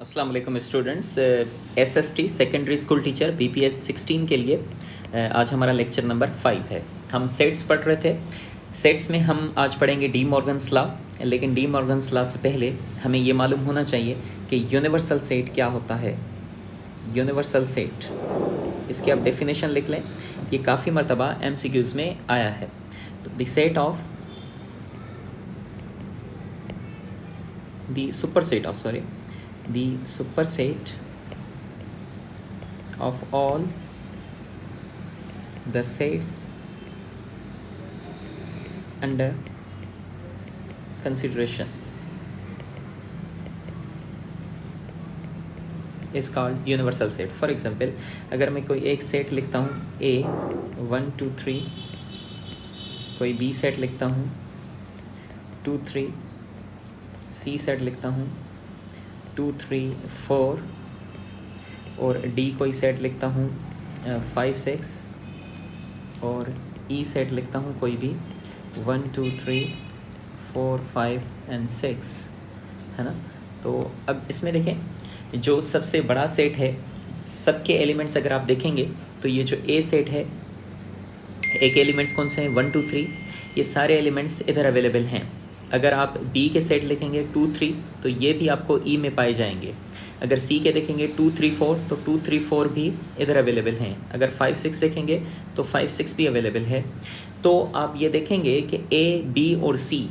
अस्सलाम वालेकुम students. SST secondary school teacher BPS 16 के लिए आज हमारा लेक्चर नंबर 5 है। हम सेट्स पढ़ रहे थे। सेट्स में हम आज पढ़ेंगे डी मॉर्गन्स लॉ, लेकिन डी मॉर्गन्स लॉ से पहले हमें ये मालूम होना चाहिए कि यूनिवर्सल सेट क्या होता है। यूनिवर्सल सेट, इसकी आप डेफिनेशन लिख लें, ये काफ़ी मरतबा एमसीक्यूज़ में आया है। तो the set of the superset of all the sets under consideration is called universal set. For example, अगर मैं कोई एक सेट लिखता हूँ A 1 2 3, कोई B सेट लिखता हूँ 2 3, C सेट लिखता हूँ 2 3 4 और D कोई सेट लिखता हूँ 5 6 और E सेट लिखता हूँ कोई भी 1 2 3 4 5 एंड 6, है ना। तो अब इसमें देखें, जो सबसे बड़ा सेट है, सबके एलिमेंट्स अगर आप देखेंगे तो ये जो A सेट है, एक एलिमेंट्स कौन से हैं 1 2 3, ये सारे एलिमेंट्स इधर अवेलेबल हैं। अगर आप B के सेट लिखेंगे 2 3 तो ये भी आपको E में पाए जाएंगे। अगर C के देखेंगे 2 3 4 तो 2 3 4 भी इधर अवेलेबल हैं। अगर 5 6 देखेंगे तो 5 6 भी अवेलेबल है। तो आप ये देखेंगे कि A B और C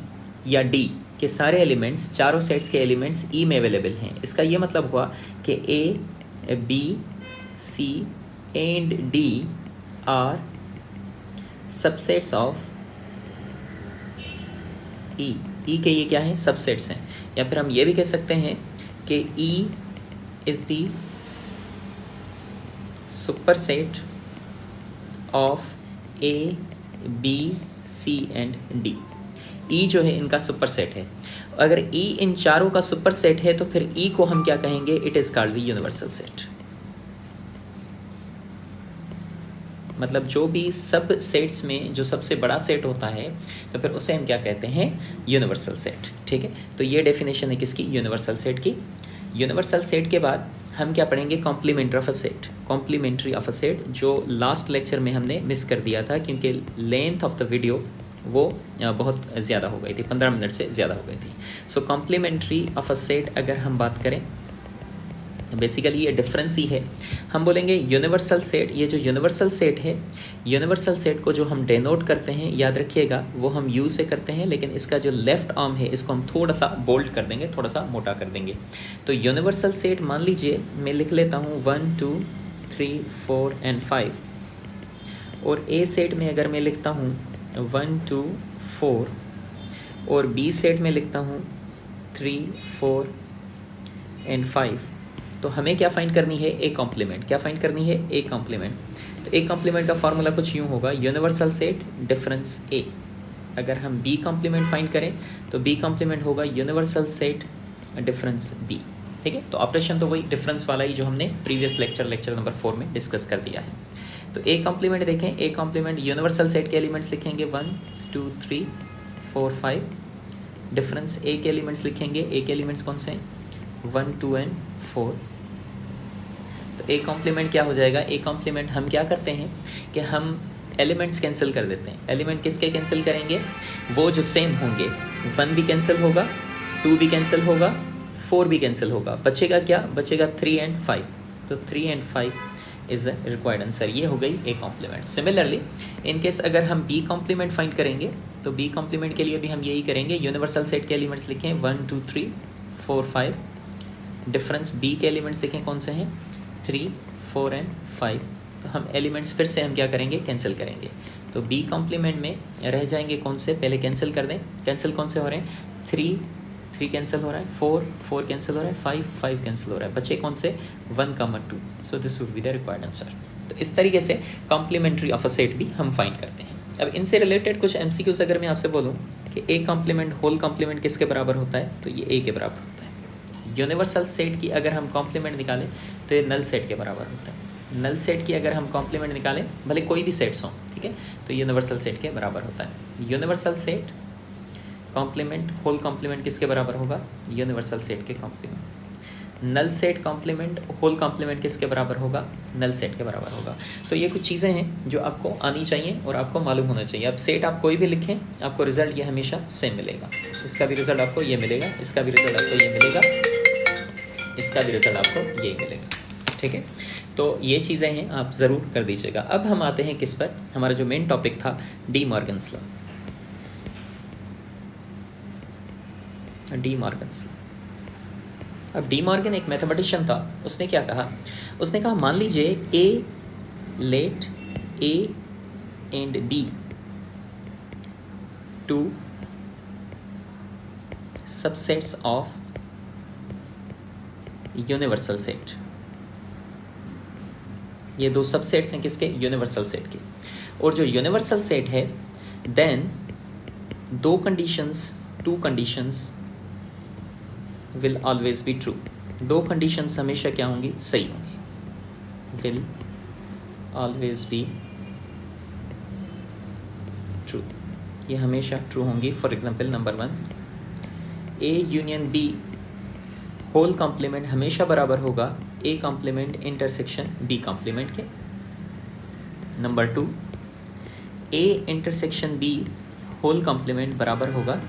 या D के सारे एलिमेंट्स, चारों सेट्स के एलिमेंट्स E में अवेलेबल हैं। इसका ये मतलब हुआ कि A B C and D are subsets of E के ये क्या है, सबसेट्स हैं। या फिर हम ये भी कह सकते हैं कि E is the superset of A B C and D। E जो है इनका सुपरसेट है। अगर E इन चारों का सुपरसेट है तो फिर E को हम क्या कहेंगे, it is called the universal set. मतलब जो भी सब सेट्स में जो सबसे बड़ा सेट होता है तो फिर उसे हम क्या कहते हैं, यूनिवर्सल सेट। ठीक है, तो ये डेफिनेशन है किसकी, यूनिवर्सल सेट की। यूनिवर्सल सेट के बाद हम क्या पढ़ेंगे, complementary of a set. Complementary of a set जो लास्ट लेक्चर में हमने मिस कर दिया था क्योंकि लेंथ ऑफ द वीडियो वो बहुत ज़्यादा हो गई थी, 15 मिनट से ज़्यादा हो गई थी। सो कॉम्प्लीमेंट्री ऑफ अ सेट अगर हम बात करें, बेसिकली ये डिफरेंस ही है। हम बोलेंगे यूनिवर्सल सेट, ये जो यूनिवर्सल सेट है, यूनिवर्सल सेट को जो हम डेनोट करते हैं, याद रखिएगा, वो हम यू से करते हैं, लेकिन इसका जो लेफ्ट आर्म है इसको हम थोड़ा सा बोल्ड कर देंगे, थोड़ा सा मोटा कर देंगे। तो यूनिवर्सल सेट मान लीजिए मैं लिख लेता हूँ 1 2 3 4 एंड 5, और ए सेट में अगर मैं लिखता हूँ 1 2 4 और बी सेट में लिखता हूँ 3 4 एंड 5, तो हमें क्या फाइंड करनी है, ए कॉम्प्लीमेंट। क्या फाइंड करनी है, ए कॉम्प्लीमेंट। तो ए कॉम्प्लीमेंट का फार्मूला कुछ यूँ होगा, यूनिवर्सल सेट डिफरेंस ए। अगर हम बी कॉम्प्लीमेंट फाइंड करें तो बी कॉम्प्लीमेंट होगा यूनिवर्सल सेट डिफरेंस बी। ठीक है, तो ऑपरेशन तो वही डिफरेंस वाला ही जो हमने प्रीवियस लेक्चर नंबर 4 में डिस्कस कर दिया है। तो ए कॉम्प्लीमेंट देखें, ए कॉम्प्लीमेंट यूनिवर्सल सेट के एलिमेंट्स लिखेंगे 1 2 3 4 5, डिफरेंस ए के एलिमेंट्स लिखेंगे, ए के एलिमेंट्स कौन से हैं 1 2 एंड 4। तो ए कॉम्प्लीमेंट क्या हो जाएगा, ए कॉम्प्लीमेंट हम क्या करते हैं कि हम एलिमेंट्स कैंसिल कर देते हैं। एलिमेंट किसके कैंसिल करेंगे, वो जो सेम होंगे। 1 भी कैंसिल होगा, 2 भी कैंसिल होगा, 4 भी कैंसिल होगा, बचेगा क्या, बचेगा 3 एंड 5। तो 3 and 5 is the required answer. ये हो गई A complement. Similarly in case अगर हम बी कॉम्प्लीमेंट फाइंड करेंगे तो बी कॉम्प्लीमेंट के लिए भी हम यही करेंगे, यूनिवर्सल सेट के एलिमेंट्स लिखें 1 2 3 4 5, डिफरेंस बी के एलिमेंट्स देखें कौन से हैं 3 4 एंड 5। तो हम एलिमेंट्स फिर से हम क्या करेंगे, कैंसिल करेंगे। तो बी कॉम्प्लीमेंट में रह जाएंगे कौन से, पहले कैंसिल कर दें। कैंसिल कौन से हो रहे हैं, 3 कैंसिल हो रहा है, 4 कैंसिल हो रहा है, 5 कैंसिल हो रहा है, बचे कौन से 1 2। So this would be the required answer. तो इस तरीके से कॉम्प्लीमेंट्री ऑफ अ सेट भी हम फाइंड करते हैं। अब इनसे रिलेटेड कुछ एमसीक्यूज अगर मैं आपसे बोलूँ कि ए कॉम्प्लीमेंट होल कॉम्प्लीमेंट किसके बराबर होता है, तो ये ए के बराबर होता है। यूनिवर्सल सेट की अगर हम कॉम्प्लीमेंट निकालें तो ये नल सेट के बराबर होता है। नल सेट की अगर हम कॉम्प्लीमेंट निकालें, भले कोई भी सेट्स हों, ठीक है, तो यूनिवर्सल सेट के बराबर होता है। Universal set complement whole complement किसके बराबर होगा, यूनिवर्सल सेट के complement. Null set complement whole complement किसके बराबर होगा? नल सेट के बराबर होगा। तो ये कुछ चीज़ें हैं जो आपको आनी चाहिए और आपको मालूम होना चाहिए। अब सेट आप कोई भी लिखें, आपको रिजल्ट ये हमेशा सेम मिलेगा। इसका भी रिजल्ट आपको ये मिलेगा, इसका भी रिजल्ट आपको ये मिलेगा, इसका भी रिजल्ट आपको ये मिलेगा। ठीक है, तो ये चीज़ें हैं, आप ज़रूर कर दीजिएगा। अब हम आते हैं किस पर? हमारा जो मेन टॉपिक था De Morgan's law. De Morgan's law. अब डी मॉर्गन एक मैथमेटिशियन था, उसने क्या कहा? उसने कहा मान लीजिए A let A and B two subsets of universal set. ये दो सबसेट्स हैं किसके? यूनिवर्सल सेट के। और जो यूनिवर्सल सेट है देन दो conditions, to conditions will always be true. दो कंडीशंस हमेशा क्या होंगी? सही होंगी। विल ऑलवेज बी ट्रू, ये हमेशा ट्रू होंगी। For example number 1, A union B whole complement हमेशा बराबर होगा A complement intersection B complement के। Number 2, A intersection B whole complement बराबर होगा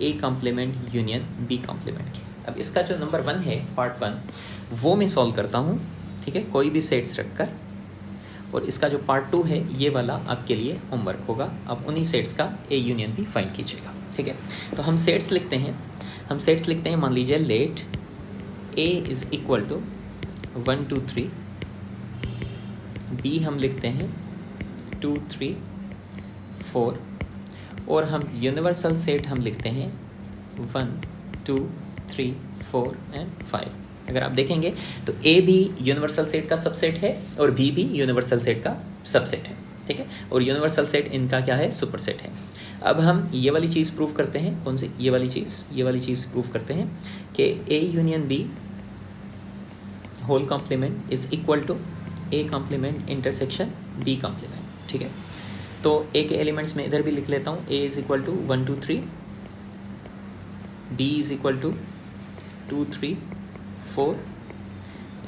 A complement union B complement के। अब इसका जो नंबर 1 है, पार्ट 1, वो मैं सॉल्व करता हूँ, ठीक है, कोई भी सेट्स रखकर। और इसका जो पार्ट 2 है, ये वाला आपके लिए होमवर्क होगा। आप उन्हीं सेट्स का ए यूनियन भी फाइंड कीजिएगा। ठीक है, तो हम सेट्स लिखते हैं। हम सेट्स लिखते हैं, मान लीजिए let A is equal to 1 2 3, B हम लिखते हैं 2 3 4, और हम यूनिवर्सल सेट हम लिखते हैं 1 2 3 4 एंड 5। अगर आप देखेंगे तो ए भी यूनिवर्सल सेट का सबसेट है और बी भी यूनिवर्सल सेट का सबसेट है। ठीक है, और यूनिवर्सल सेट इनका क्या है? सुपरसेट है। अब हम ये वाली चीज़ प्रूव करते हैं। कौन सी? ये वाली चीज़ प्रूव करते हैं कि A union B whole complement is equal to A complement intersection B complement. ठीक है, तो ए के एलिमेंट्स में इधर भी लिख लेता हूँ। A is equal to 1 2 3, B is equal to 2 3 4,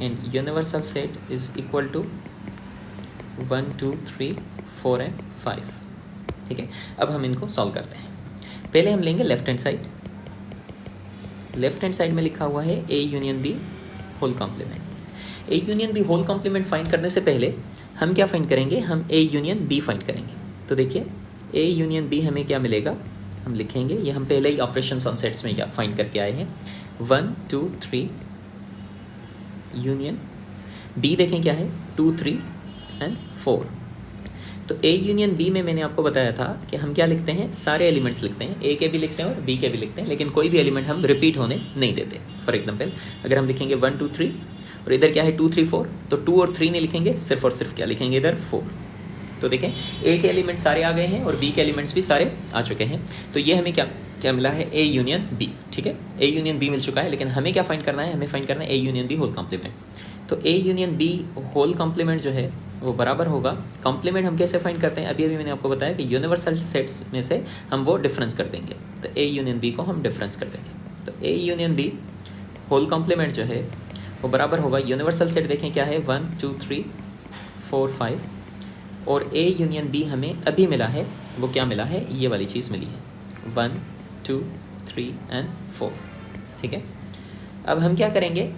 and universal set is equal to 1 2 3 4 and 5। ठीक है, अब हम इनको सॉल्व करते हैं। पहले हम लेंगे left hand side. Left hand side में लिखा हुआ है A union B whole complement. A union B whole complement find करने से पहले हम क्या फाइंड करेंगे? हम ए यूनियन बी फाइंड करेंगे। तो देखिए ए यूनियन बी हमें क्या मिलेगा? हम लिखेंगे, ये हम पहले ही ऑपरेशन ऑन सेट्स में क्या फाइंड करके आए हैं। 1 2 3 यूनियन बी देखें क्या है? 2 3 एंड 4। तो ए यूनियन बी में मैंने आपको बताया था कि हम क्या लिखते हैं? सारे एलिमेंट्स लिखते हैं, ए के भी लिखते हैं और बी के भी लिखते हैं, लेकिन कोई भी एलिमेंट हम रिपीट होने नहीं देते। फॉर एग्जाम्पल अगर हम लिखेंगे 1 2 3 और इधर क्या है 2 3 4, तो 2 और 3 नहीं लिखेंगे, सिर्फ और सिर्फ क्या लिखेंगे? इधर 4। तो देखें ए के एलिमेंट्स सारे आ गए हैं और बी के एलिमेंट्स भी सारे आ चुके हैं। तो ये हमें क्या मिला है? A union B. ठीक है, ए यूनियन बी मिल चुका है, लेकिन हमें क्या फाइंड करना है? हमें फाइंड करना है A union B whole complement. तो A union B whole complement जो है वो बराबर होगा, कॉम्प्लीमेंट हम कैसे फाइंड करते हैं? अभी मैंने आपको बताया कि यूनिवर्सल सेट्स में से हम वो डिफरेंस कर देंगे। तो ए यूनियन बी को हम डिफरेंस कर देंगे। तो A union B whole complement जो है वो बराबर होगा, यूनिवर्सल सेट देखें क्या है? 1 2 3 4 5, और ए यूनियन बी हमें अभी मिला है, वो क्या मिला है? ये वाली चीज़ मिली है 1 2 3 एंड 4। ठीक है, अब हम क्या करेंगे?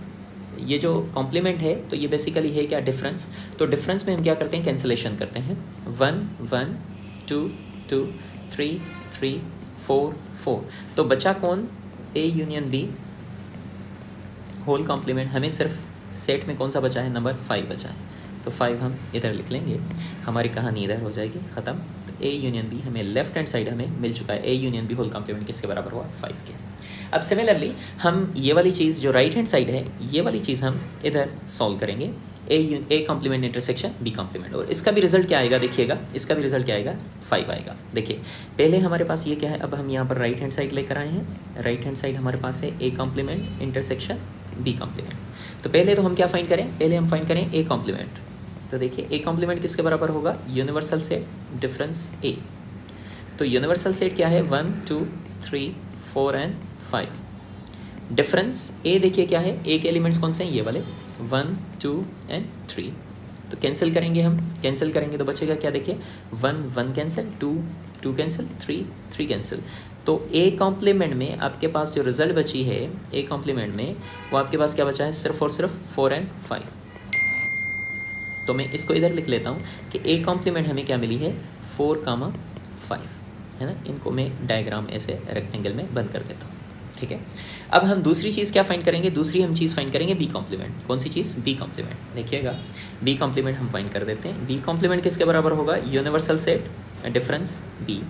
ये जो कॉम्प्लीमेंट है तो ये बेसिकली है क्या? डिफरेंस। तो डिफरेंस में हम क्या करते हैं? कैंसिलेशन करते हैं। 1 1 2 2 3 3 4 4, तो बचा कौन? A union B whole complement. हमें सिर्फ सेट में कौन सा बचा है? नंबर 5 बचा है। तो 5 हम इधर लिख लेंगे, हमारी कहानी इधर हो जाएगी ख़त्म। तो ए यूनियन बी हमें लेफ्ट हैंड साइड हमें मिल चुका है। A union B whole complement किसके बराबर हुआ? 5 के। अब सिमिलरली हम ये वाली चीज़ जो राइट हैंड साइड है, ये वाली चीज़ हम इधर सॉल्व करेंगे। A complement intersection B complement, और इसका भी रिजल्ट क्या आएगा? देखिएगा, इसका भी रिजल्ट क्या आएगा? 5 आएगा। देखिए पहले हमारे पास ये क्या है? अब हम यहाँ पर राइट हैंड साइड लेकर आए हैं। राइट हैंड साइड हमारे पास है A complement intersection B complement. तो पहले तो हम क्या फाइंड करें? पहले हम फाइंड करें ए कॉम्प्लीमेंट। तो देखिए ए कॉम्प्लीमेंट किसके बराबर होगा? यूनिवर्सल सेट डिफरेंस ए। तो यूनिवर्सल सेट क्या है? 1 2 3 4 एंड 5। डिफरेंस ए देखिए क्या है, ए के एलिमेंट्स कौन से हैं, ये वाले 1 2 एंड 3। तो कैंसिल करेंगे, हम कैंसिल करेंगे तो बचेगा क्या, देखिए 1 1 कैंसिल, 2 2 कैंसिल, 3 3 कैंसिल। तो ए कॉम्प्लीमेंट में आपके पास जो रिजल्ट बची है ए कॉम्प्लीमेंट में, वो आपके पास क्या बचा है, सिर्फ और सिर्फ 4 एंड 5। तो मैं इसको इधर लिख लेता हूँ कि ए कॉम्प्लीमेंट हमें क्या मिली है, 4, 5, है ना। इनको मैं डायग्राम ऐसे रेक्टेंगल में बंद कर देता हूँ, ठीक है। अब हम दूसरी चीज़ क्या फाइंड करेंगे, दूसरी हम चीज़ फाइंड करेंगे बी कॉम्प्लीमेंट। कौन सी चीज़, बी कॉम्प्लीमेंट। देखिएगा बी कॉम्प्लीमेंट हम फाइंड कर देते हैं। बी कॉम्प्लीमेंट किसके बराबर होगा, यूनिवर्सल सेट डिफरेंस बी।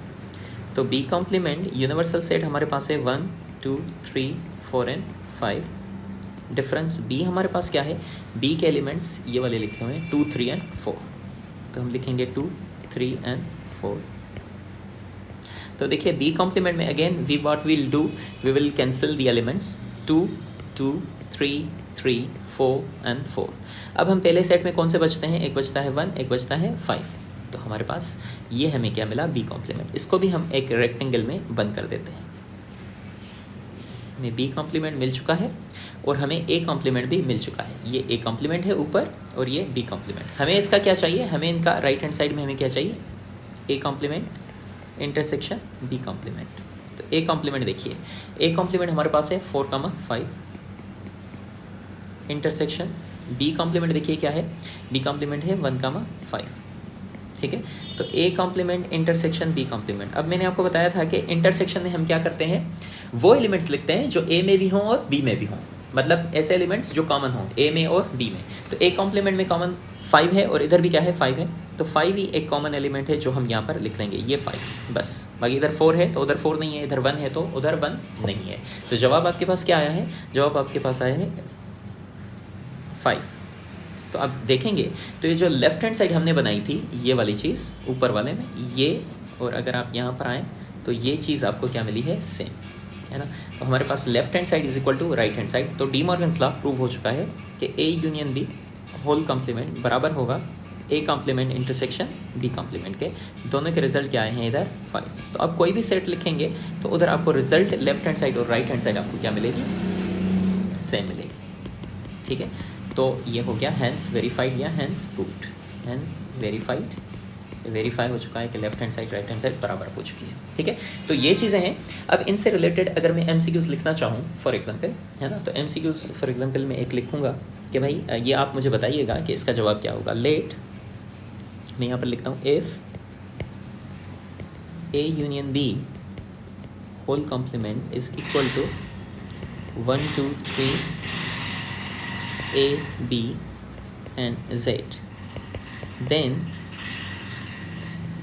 तो बी कॉम्प्लीमेंट यूनिवर्सल सेट हमारे पास है 1 2 3 4 एंड 5। डिफरेंस बी हमारे पास क्या है, बी के एलिमेंट्स ये वाले लिखे हुए हैं 2 3 एंड 4। तो हम लिखेंगे 2 3 एंड 4। तो देखिए बी कॉम्प्लीमेंट में again we what will do, we will cancel the elements 2 2 3 3 4 and 4। अब हम पहले सेट में कौन से बचते हैं, एक बचता है 1, एक बचता है 5। तो हमारे पास ये हमें क्या मिला, बी कॉम्प्लीमेंट। इसको भी हम एक रेक्टेंगल में बंद कर देते हैं। हमें बी कॉम्प्लीमेंट मिल चुका है और हमें ए कॉम्प्लीमेंट भी मिल चुका है। ये ए कॉम्प्लीमेंट है ऊपर और ये बी कॉम्प्लीमेंट। हमें इसका क्या चाहिए, हमें इनका राइट हैंड साइड में हमें क्या चाहिए, A complement intersection B complement. तो ए कॉम्प्लीमेंट देखिए, ए कॉम्प्लीमेंट हमारे पास है 4, 5 इंटरसेक्शन बी कॉम्प्लीमेंट देखिए क्या है, बी कॉम्प्लीमेंट है 1, 5, ठीक है। तो A complement intersection B complement. अब मैंने आपको बताया था कि इंटरसेक्शन में हम क्या करते हैं, वो एलिमेंट्स लिखते हैं जो ए में भी हों और बी में भी हों, मतलब ऐसे एलिमेंट्स जो कॉमन हों ए में और बी में। तो ए कॉम्प्लीमेंट में कॉमन 5 है और इधर भी क्या है 5 है, तो 5 ही एक कॉमन एलिमेंट है जो हम यहाँ पर लिख लेंगे, ये 5 बस। बाकी इधर 4 है तो उधर 4 नहीं है, इधर 1 है तो उधर 1 नहीं है। तो जवाब आपके पास क्या आया है, जवाब आपके पास आया है 5। तो आप देखेंगे तो ये जो लेफ्ट हैंड साइड हमने बनाई थी ये वाली चीज़ ऊपर वाले में ये, और अगर आप यहाँ पर आएँ तो ये चीज़ आपको क्या मिली है, सेम, है ना। तो हमारे पास left hand side is equal to right hand side. तो डी मॉर्गन्स लॉ प्रूव हो चुका है कि A union B whole complement बराबर होगा A complement intersection B complement के। दोनों के रिजल्ट क्या आए हैं इधर 5। तो अब कोई भी सेट लिखेंगे तो उधर आपको रिजल्ट लेफ्ट हैंड साइड और राइट हैंड साइड आपको क्या मिलेगी, सेम मिलेगी, ठीक है। तो ये हो गया हैंस वेरीफाइड या hence proved. Hence verified, verify हो चुका है कि left hand side right hand side बराबर हो चुकी है, ठीक है। तो ये चीज़ें हैं। अब इनसे रिलेटेड अगर मैं एमसीक्यूज लिखना चाहूँ फॉर एग्जांपल, है ना, तो एमसीक्यूज फॉर एग्जांपल मैं एक लिखूँगा कि भाई ये आप मुझे बताइएगा कि इसका जवाब क्या होगा। लेट, मैं यहाँ पर लिखता हूँ if A union B whole complement is equal to 1 2 3 A, B and Z, then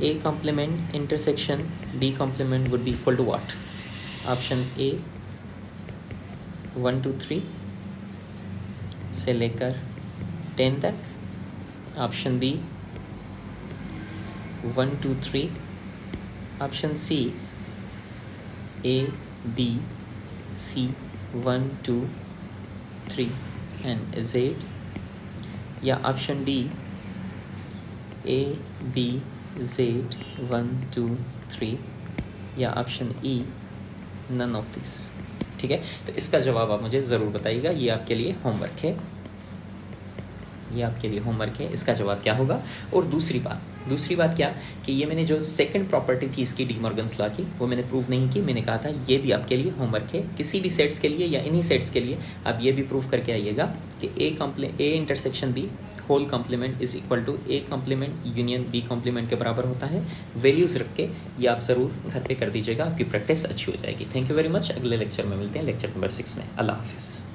A complement intersection B complement would be equal to what? Option A 1 2 3 से लेकर 10 तक, option B 1 2 3, option C A B C 1 2 3 and Z, या option D A B Z 1 2 3, या option E none of this, ठीक है। तो इसका जवाब आप मुझे ज़रूर बताइएगा। ये आपके लिए होमवर्क है, ये आपके लिए होमवर्क है, इसका जवाब क्या होगा। और दूसरी बात क्या कि ये मैंने जो सेकंड प्रॉपर्टी थी इसकी डी मॉर्गन्स लॉ की, वो मैंने प्रूव नहीं की। मैंने कहा था ये भी आपके लिए होमवर्क है। किसी भी सेट्स के लिए या इन्हीं सेट्स के लिए आप ये भी प्रूव करके आइएगा कि A intersection B whole complement is equal to A complement union B complement के बराबर होता है। वैल्यूज़ रख के ये आप ज़रूर घर पे कर दीजिएगा, आपकी प्रैक्टिस अच्छी हो जाएगी। Thank you very much. अगले लेक्चर में मिलते हैं, लेक्चर नंबर 6 में। अल्लाह हाफिज़।